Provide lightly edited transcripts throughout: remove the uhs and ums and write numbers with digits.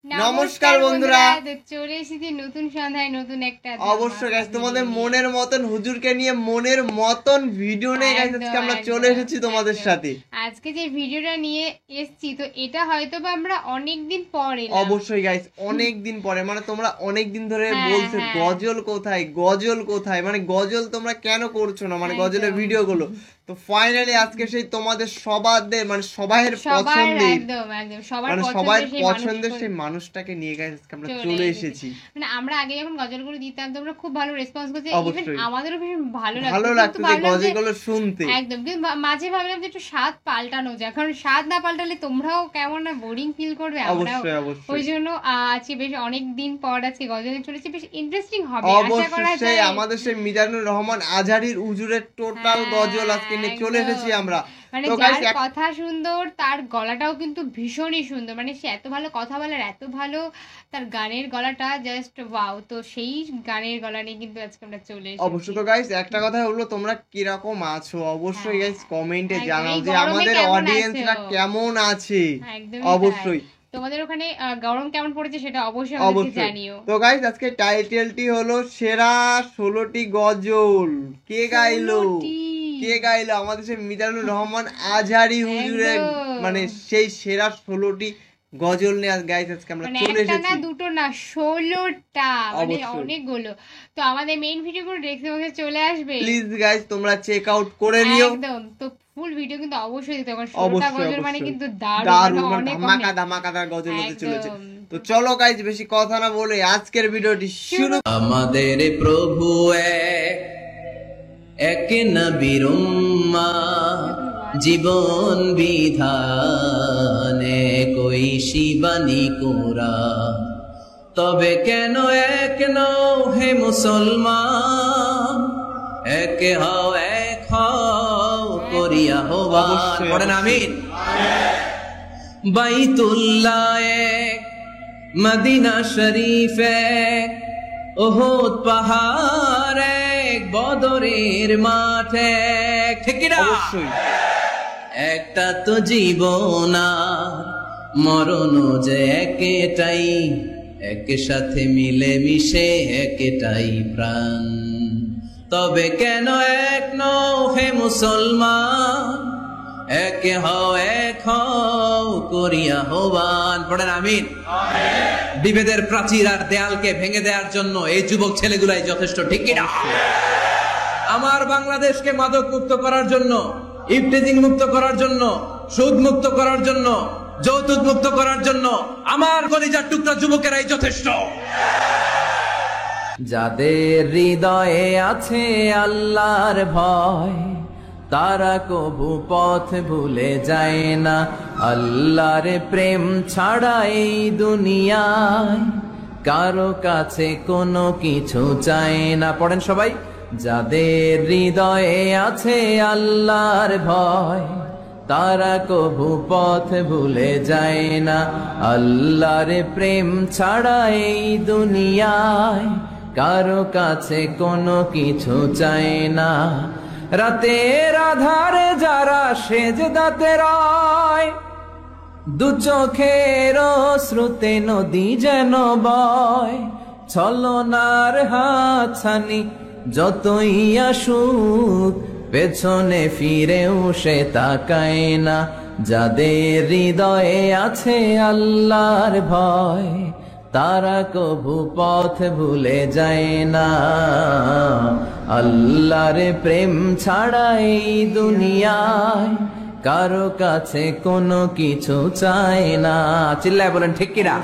নমস্কার বন্ধুরা, চলে এসেছি নতুন সন্ধ্যায় নতুন একটা অবশ্যই গাইস তোমাদের মনের মতন হুজুরকে নিয়ে মনের মতন ভিডিও নিয়ে গাইস আজকে আমরা চলে এসেছি তোমাদের সাথে। আজকে যে ভিডিওটা নিয়ে এসেছি তো এটা হয়তো বা আমরা অনেকদিন পরে অবশ্যই গাইস অনেক দিন পরে, মানে তোমরা অনেক দিন ধরে বলছো গজল কোথায় গজল কোথায়, মানে গজল তোমরা কেন করছো না, মানে গজলের ভিডিও গুলো। তো ফাইনালি আজকে সেই তোমাদের সবাদের মানে সবাইয়ের পছন্দের মানে সবার পছন্দের সেই মানুষটাকে নিয়ে গাইস আজকে আমরা চলে এসেছি। মানে আমরা আগে যখন গজলগুলো দিতাম তোমরা খুব ভালো রেসপন্স করতে, ইভেন আমাদেরও ভীষণ ভালো লাগতো যে গজলগুলো শুনতে। একদম, কিন্তু মাঝে ভাবলাম যে একটু স্বাদ পাল্টানো যায়, কারণ স্বাদ না পাল্টালে তোমরাও কেমন না বোরিং ফিল করবে, আমরাও। ওই জন্য আজকে বেশ অনেক দিন পর আজকে গজলে চলেছে, বেশ ইন্টারেস্টিং হবে আশা করা যায়। আমাদের সেই মিজানুর রহমান আজহারির হুজুরের টোটাল গজল আজকে নিয়ে চলে এসেছি আমরা। মানে যার কথা সুন্দর তার গলাটাও কিন্তু ভীষণই সুন্দর, মানে সে এত ভালো কথা বলার, এত ভালো তার গানের গলাটা, জাস্ট ওয়াও। তো সেই গানের গলা নিয়ে কিন্তু আজকে আমরা চলে এসেছি। অবশ্যই তো গাইস একটা কথা হলো, তোমরা কিরকম আছো অবশ্যই গাইস কমেন্টে জানাও যে আমাদের অডিয়েন্সরা কেমন আছে। অবশ্যই তোমাদের ওখানে গরম কেমন পড়েছে সেটা অবশ্যই আমাদেরকে জানিও। তো গাইস আজকে টাইটেলটি হলো সেরা 16টি গজল। কে গাইলো আমাদের সেই মিজানুর রহমান আজহারি হুজুরের, মানে সেই সেরা 16টি গজল নিয়ে গাইস আজকে আমরা চলে এসেছি। না দুটো না 16টা, মানে অনেকগুলো। তো আমাদের মেইন ভিডিওগুলো ডেসক্রিপশনে চলে আসবে, প্লিজ গাইস তোমরা চেক আউট করে নিও একদম। তো ফুল ভিডিও কিন্তু অবশ্যই দেখতে হবে, 16টা গজল মানে কিন্তু দারুণ, অনেক ধামাকাদার গজল হতে চলেছে। তো চলো গাইস বেশি কথা না বলে আজকের ভিডিওটি শুরু। আমাদের প্রভু এক নবীর উম্মাহ, জীবন বিধানে কই শিবানী কোরআন। তবে কেন এক নও হে মুসলমান, এক হও করিয়া হওয়ান। পড়েন আমিন। বাইতুল্লাহ এক, মদিনা শরীফ এক, উহুদ পাহাড় এক, বদরের মাঠ এক। ঠিক না? অবশ্যই একটা তো জীবন আর মরণ যে একটাই, একের সাথে মিলে মিশে একটাই প্রাণ। তবে কেন এক নও হে মুসলমান, এক হও করিয়া হওয়ান। পড়েন আমিন। বিভেদের প্রাচীর আর দেয়ালকে ভেঙে দেওয়ার জন্য এই যুবক ছেলেগুলাই যথেষ্ট। ঠিক কিনা? আমার বাংলাদেশকে মাদক মুক্ত করার জন্য, ইফটিজিং মুক্ত করার জন্য, সুদ মুক্ত করার জন্য, যৌতুক মুক্ত করার জন্য আমার কলিজার টুকরা যুবকেরাই যথেষ্ট। যাদের হৃদয়ে আছে আল্লাহর ভয়, তারা কবু পথ ভুলে যায় না। আল্লাহর প্রেম ছাড়া এই দুনিয়ায় কারো কাছে কোনো কিছু চায় না। পড়েন সবাই। যাদের হৃদয়ে আছে আল্লাহর ভয়, তারা কবু পথ ভুলে যায় না। আল্লাহর প্রেম ছাড়া এই দুনিয়ায় কারো কাছে কোনো কিছু চায় না। রাতের আধারে যারা সেজদাতে রয়, দু চোখের শ্রুতে নদী যেন বয়। ছলনার হাতছানি যতই আসুক, পেছনে ফিরেও সে তাকায় না। যাদের হৃদয়ে আছে আল্লাহর ভয়, তারা কবু পথ ভুলে যায় না। আল্লাহর প্রেম ছাড়া এই দুনিয়ায় কারো কাছে কোনো কিছু চায় না। চিল্লায় বলেন ঠিক কিনা?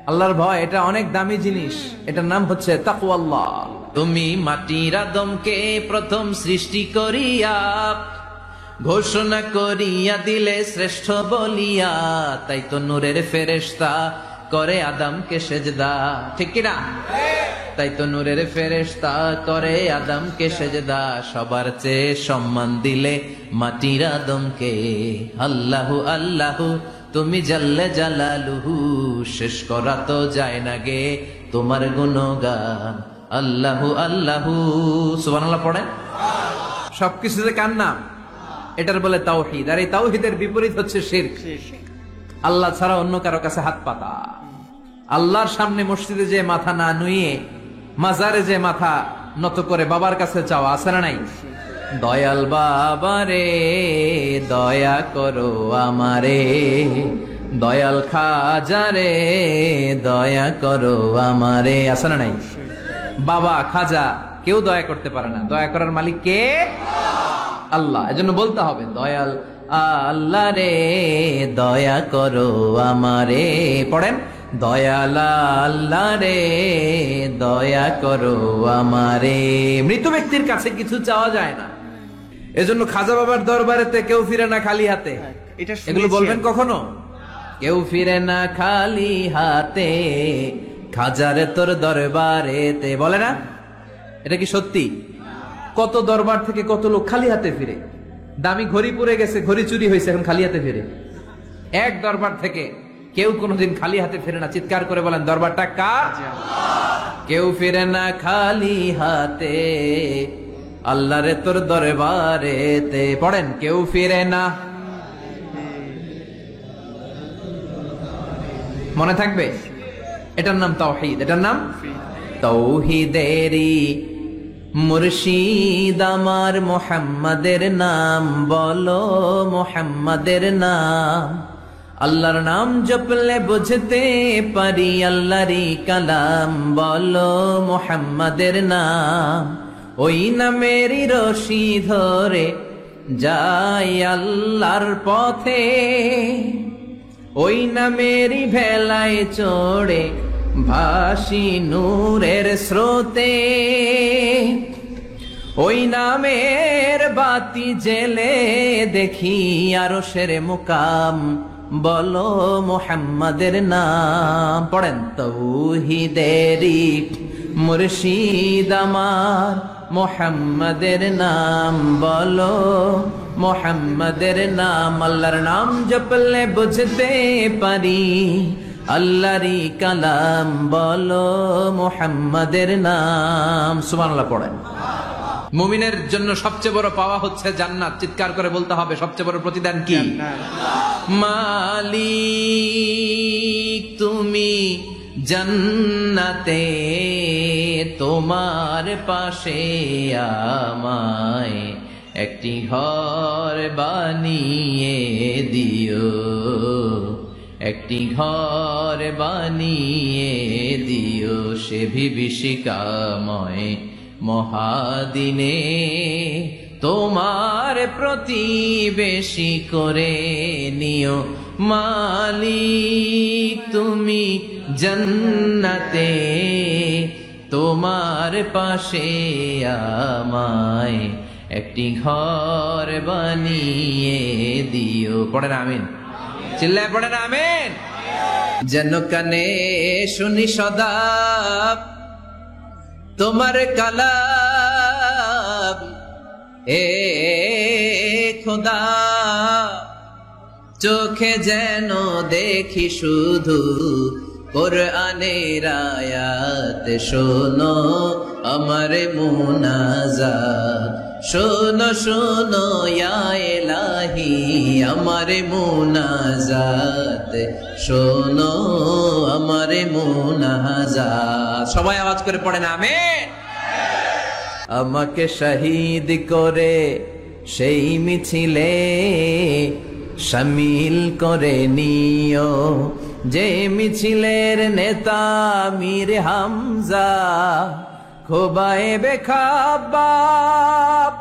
আল্লাহর ভয় এটা অনেক দামি জিনিস, এটার নাম হচ্ছে তাকওয়াল্লাহ। তুমি মাটির আদমকে প্রথম সৃষ্টি করিয়া ঘোষণা করিয়া দিলে শ্রেষ্ঠ বলিয়া, তাই তো নূরের ফেরেশতা করে আদমকে সেজদা। ঠিক কিনা? তাই তো নূরের ফেরেশতা করে আদমকে সেজদা। সবার চেয়ে সম্মান দিলে মাটির আদমকে। আল্লাহু আল্লাহু তুমি জাল্লে জালালুহু, শেষ করা তো যায় না গে তোমার গুণগান। আল্লাহু আল্লাহু সুবহানাল্লাহ পড়েন। সবকিছুতে কার নাম? এটার বলে তাওহীদ, আর এই তাওহীদের বিপরীত হচ্ছে শিরক। আল্লাহ ছাড়া অন্য কারো কাছে হাত পাতা, আল্লাহর সামনে মসজিদে যে মাথা না নুয়ে মাজারে যে মাথা নত করে বাবার কাছে চাওয়া, আছে না নাই? দয়াল বাবা রে দয়া করো আমারে, দয়াল খাজা রে দয়া করো আমারে, আছে না নাই? বাবা খাজা কেউ দয়া করতে পারে না, দয়া করার মালিক কে? আল্লাহ। এজন্য বলতে হবে দয়াল আল্লাহ রে দয়া করো আমারে। পড়েন, দয়াল আল্লাহ রে দয়া করো আমারে। মৃত ব্যক্তির কাছে কিছু চাওয়া যায় না, এজন্য খাজা বাবার দরবারেতে কেউ ফিরে না খালি হাতে। এগুলো বলবেন কখনো? কেউ ফিরে না খালি হাতে, খাজারে তোর দরবারেতে, বলে না? এটা কি সত্যি? কত দরবার থেকে কত লোক খালি হাতে ফিরে। দামি ঘড়ি পরে গেছে, ঘড়ি চুরি হয়েছে, এখন খালি হাতে ফিরে। এক দরবার থেকে কেউ কোনোদিন খালি হাতে ফিরে না। চিৎকার করে বলেন, দরবারটা কার? কেউ ফিরে না খালি হাতে, আল্লাহরে তোর দরবারেতে। পড়েন, কেউ ফিরে না। মনে থাকবে? এটার নাম তাওহীদ, এটার নাম তাওহীদেরই মুর্শিদ আমার মুহাম্মাদের নাম বলো, মুহাম্মাদের নাম। আল্লাহর নাম জপলে বুঝতে পারি আল্লাহরই কালাম, বলো মুহাম্মাদের নাম। ওই নামেরই রশি ধরে যাই আল্লাহর পথে, ওই নামেরই ভেলায় চড়ে ভাসি নূরের স্রোতে, ওই নামের বাতি জেলে দেখি আরশের মুকাম, বলো মুহাম্মাদের নাম। পড়েন, তাওহীদেরই মুর্শিদ আমার মুহাম্মাদের নাম বলো, মুহাম্মাদের নাম। আল্লাহর নাম জপলে বুঝতে পারি আল্লাহরই কালাম, বলো মুহাম্মাদের নাম। সুবহানাল্লাহ পড়েন। মুমিনের জন্য সবচেয়ে বড় পাওয়া হচ্ছে জান্নাত। চিৎকার করে বলতে হবে, সবচেয়ে বড় প্রতিদান কি? মালিক তুমি জান্নাতে, তোমার পাশে আমায় একটি ঘর বানিয়ে দিও, একটি ঘর বানিয়ে দিও সে বিভীষিকাময় মহাদিনে, তোমার প্রতিবেশী করে নিও। মালিক তুমি জান্নাতে, তোমার পাশে আমায় একটি ঘর বানিয়ে দিও। পড়েন আমিন, চিল্লায় পড়েন আমিন। যেন কানে শুনি সদা তোমার কালাম, এ খোদা চোখে যেন দেখি শুধু কোরআনের আয়াত। শোনো আমার মুনাজাত, শোনো শোনো ইয়া ইলাহি আমার মুনাজাত, শোনো আমার মুনাজাত। সবাই আওয়াজ করে পড়েন আমিন। আমাকে শহীদ করে সেই মিছিলে শামিল করে নিও, যে মিছিলের নেতা মীর হামজা খোবায়েবে খাব্বাব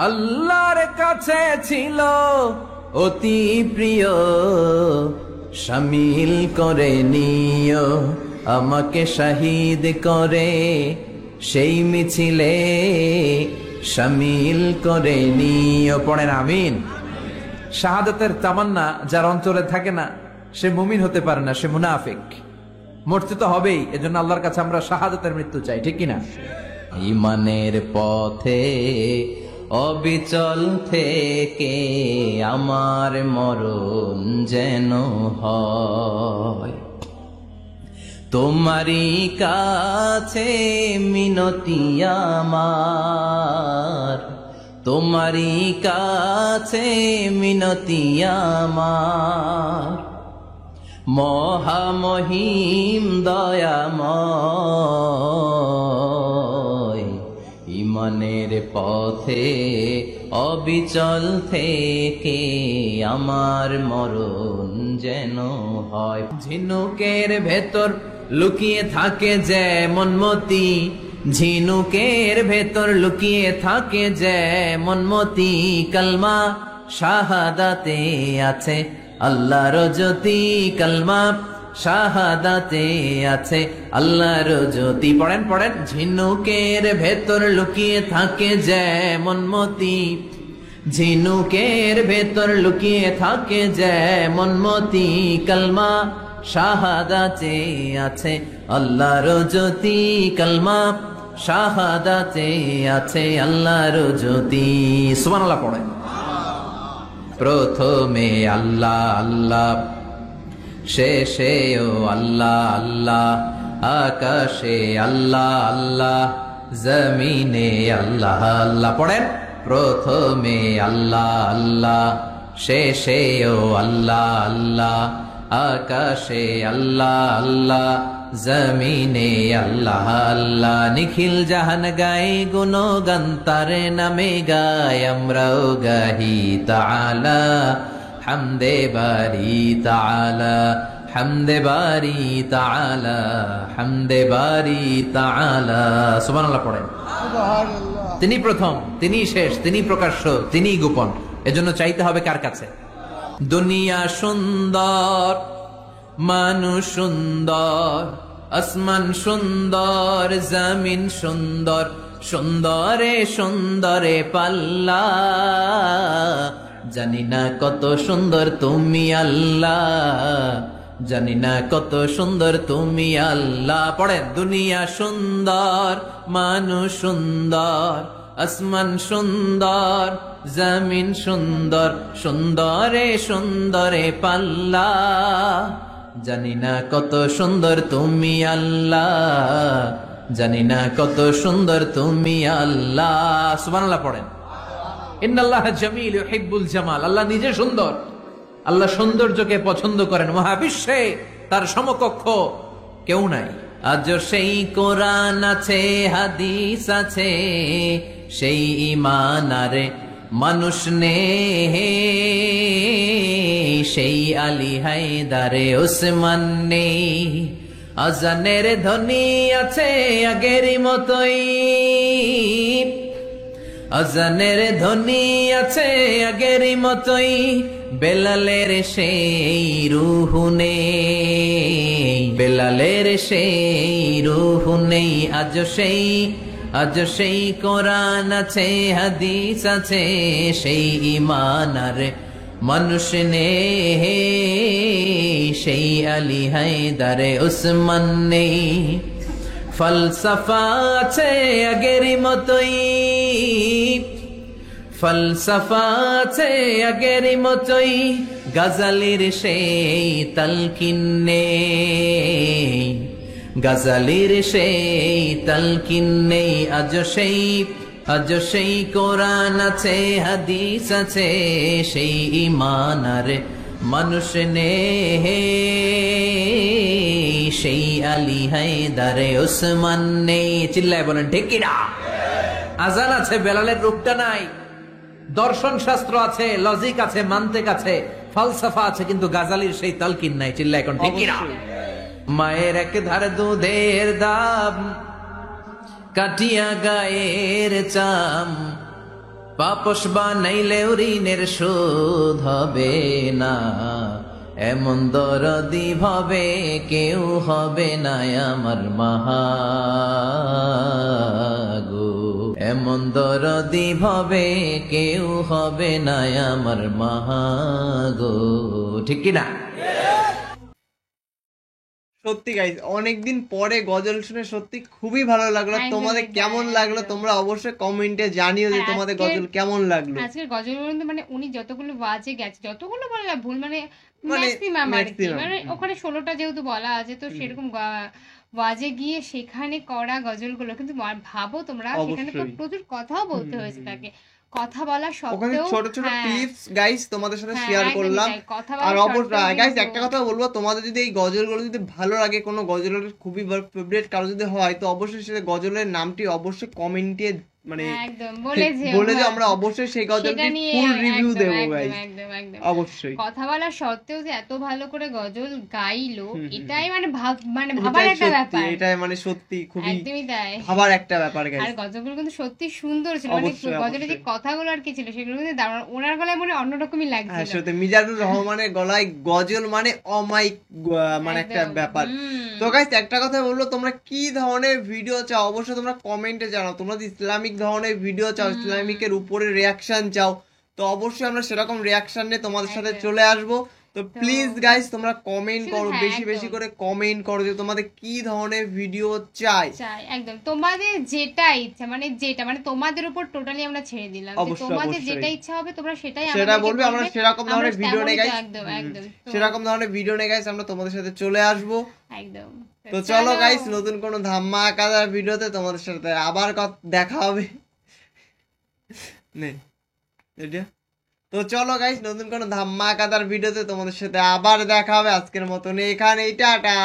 আল্লাহর কাছে ছিল অতি প্রিয়। শামিল করে নিও আমাকে শহীদ করে সেই মিছিলে শামিল করে নিও। পড়েন আমিন। শাহাদাতের তামান্না যার অন্তরে থাকে না সে মুমিন হতে পারে না, সে মুনাফিক। মরতে তো হবেই, এজন্য আল্লাহর কাছে আমরা শাহাদাতের মৃত্যু চাই, ঠিক কিনা? ঈমানের পথে অবিচল থেকে আমার মরণ যেন হয়, তোমারই কাছে মিনতি আমার, তোমারই কাছে মিনতি আমার। মহামহিম দয়াময়, ইমানের পথে অবিচল থেকে আমার মরণ যেন হয়। ঝিনুকের ভেতর লুকিয়ে থাকে যেমন মতি, ঝিনুকের ভেতর লুকিয়ে থাকে যেমন মতি, কালমা শাহাদাতে আছে আল্লাহর জ্যোতি, কালমা শাহাদাতে আছে আল্লাহর জ্যোতি। পড়েন পড়েন। ঝিনুকের ভেতর লুকিয়ে থাকে যেমন মতি, ঝিনুকের ভেতর লুকিয়ে থাকে যেমন মতি, কালমা শাহাদাতে আছে আল্লাহর জ্যোতি, কালমা শাহাদাতে আছে আল্লাহর জ্যোতি। সুবহানাল্লাহ পড়েন। প্রথমে আল্লাহ আল্লাহ, শেষেও আল্লাহ আল্লাহ, আকাশে আল্লাহ আল্লাহ, জমিনে আল্লাহ আল্লাহ। পড়েন। প্রথমে আল্লাহ আল্লাহ, শেষেও আল্লাহ আল্লাহ, আকাশে আল্লাহ আল্লাহ, জমিনে আল্লাহ আল্লাহ। নিখিল জাহান গায়ে গুণগান তার নামে গায়, আমরাও গাহি তাআলা হামদে বারি তাআলা, হামদে বারি তাআলা, হামদে বারি তাআলা। সুবহানাল্লাহ পড়েন। তিনি প্রথম, তিনি শেষ, তিনি প্রকাশ্য, তিনি গোপন। এজন্য চাইতে হবে কার কাছে? দুনিয়া সুন্দর, মানুষ সুন্দর, আসমান সুন্দর, জমিন সুন্দর, সুন্দরে সুন্দরে পাল্লা, জানি না কত সুন্দর তুমি আল্লাহ, জানি না কত সুন্দর তুমি আল্লাহ। পড়েন। দুনিয়া সুন্দর, মানুষ সুন্দর, আসমান সুন্দর, জমিন সুন্দর, সুন্দরে সুন্দরে পাল্লা, জানি না কত সুন্দর তুমি আল্লাহ, জানি না কত সুন্দর তুমি আল্লাহ। সুবহানাল্লাহ পড়েন। ইন্নাল্লাহ জামিল ইউহিব্বুল জামাল। আল্লাহ নিজে সুন্দর, আল্লাহ সৌন্দর্যকে পছন্দ করেন। মহাবিশ্বে তার সমকক্ষ কেউ নাই। আজ সেই কোরআন আছে, হাদিস আছে, সেই ঈমান আরে মানুষ নে, সেই আলী হায়দারে ওসমান নেই। আজানের ধ্বনি আছে আগেরই মতোই, আজানের ধ্বনি আছে আগেরই মতোই, বেলালের সেই রূহ নেই, বেলালের সেই রূহ নেই। আজ সেই কোরআন আছে, হাদিস আছে, সেই ঈমান আর মানুষ নেই, সেই আলী হায়দারে ওসমান নেই। ফলসফা আছে আগেরই মতোই, ফলসফা আছে আগেরই মতোই, গাজালির সেই তালকিন নেই, গাজালির সেই তালকিন নেই। আজ সেই কোরআন আছে, হাদিস আছে, সেই ঈমান আর মানুষ নেই, সেই আলী হায়দারে ওসমান নেই। চিল্লায় বলেন ঠিক কিনা? আজান আছে, বেলালের রূপটা নাই। দর্শন শাস্ত্র আছে, লজিক আছে, মান্তিক আছে, ফালসাফা আছে, কিন্তু গাজালির সেই তালকিন নাই। চিল্লায় এখন ঠিক কিনা? মায়ের এক ধার দুধের দাম, কাটিয়া গায়ের চাম, পাপস বানাইলেও ঋণের শোধ হবে না, এমন দরদি ভাবে কেউ হবে না আমার মাহাগো, এমন দরদি ভাবে কেউ হবে না আমার মাহাগো। ঠিক কিনা? সত্যি গাইস, অনেকদিন পরে গজল শুনে সত্যি খুবই ভালো লাগলো। তোমাদের কেমন লাগলো তোমরা অবশ্যই কমেন্টে জানিও যে তোমাদের গজল কেমন লাগলো। আজকের গজল মানে উনি যতগুলো ওয়াজে গেছে, যতগুলো বলা ভুল মানে ম্যাক্সিমাম আর কি, মানে ওখানে 16টা যেহেতু বলা আছে, তো সেরকম ওয়াজে গিয়ে সেখানে করা গজলগুলো কিন্তু ভাবো তোমরা, সেখানে তো প্রচুর কথাও বলতে হয়েছে তাকে, কথা বলা ওখানে সত্ত্বেও ছোট ছোট হ্যাঁ, ক্লিপস গাইস তোমাদের সাথে হ্যাঁ, শেয়ার একদমই করলাম। তাই। কথা আর বলা অবশ্যই সত্ত্বেও গাইস কিন্তু- একটা কথা বলবো, তোমাদের যদি এই গজলগুলো যদি ভালো লাগে, কোনো গজলের খুবই ফেভারিট কারো যদি হয়, তো অবশ্যই সেটা গজলের নামটি অবশ্যই কমেন্টে মানে একদম বলে যে বলে যে আমরা অবশ্যই সেই সেটা গজলটি নিয়ে ফুল রিভিউ একদম, দেবো একদম, গাইস, একদম, একদম। অবশ্যই। কথা বলা সত্ত্বেও যে এত ভালো করে গজল গাইলো, হুম, হুম, এটাই মানে মানে ভাবার এটাই একটা সত্যি, ব্যাপার। এটাই মানে সত্যি খুবই একদমই তাই। ভাবার একটা ব্যাপার আর গাইস। গজলগুলো কিন্তু সত্যি সুন্দর ছিল, মানে অবশ্যই, গজলের যে অবশ্যই। কথাগুলো আর কি ছিল সেগুলো কিন্তু দারুণ। ওনার গলায় মনে হয় অন্যরকমই হ্যাঁ লাগছিল। সত্যি মিজানুর রহমানের গলায় গজল মানে অমাইক মানে একটা একদম, ব্যাপার। তো গাইস একটা কথা বললো, তোমরা কি ধরনের ভিডিও চাও অবশ্যই তোমরা কমেন্টে জানাও। তোমরা যদি ইসলামিক ধরনের ভিডিও চাও, ইসলামিকের উপরে রিয়াকশন চাও, তো অবশ্যই আমরা সেরকম রিয়াকশন নিয়ে তোমাদের সাথে একদম। চলে আসবো। তো প্লিজ গাইস তোমরা কমেন্ট শুধু করো, হ্যাঁ, বেশি বেশি একদম। করে কমেন্ট করো যে তোমাদের কি ধরনের ভিডিও চাই। চাই একদম তোমাদের যেটা ইচ্ছা, মানে যেটা মানে তোমাদের উপর টোটালি আমরা ছেড়ে দিলাম, যে অবশ্যই, তোমাদের অবশ্যই। যেটা ইচ্ছা হবে তোমরা সেটাই সেটা আমাদেরকে বলবে, আমরা বলবে, সেরকম ধরনের আমরা ভিডিও নেই তেমনই তো, গাইস, একদম একদম তো, সেরকম ধরনের ভিডিও নেই গাইস, আমরা তোমাদের সাথে চলে আসবো। একদম। তো চলো গাইস নতুন কোনো ধামাকাদার ভিডিওতে তোমাদের সাথে আবার দেখা হবে। নে এটা। তো চলো গাইস নতুন কোনো ধামাকাদার ভিডিওতে তোমাদের সাথে আবার দেখা হবে। আজকের মতন এখানেই, টাটা।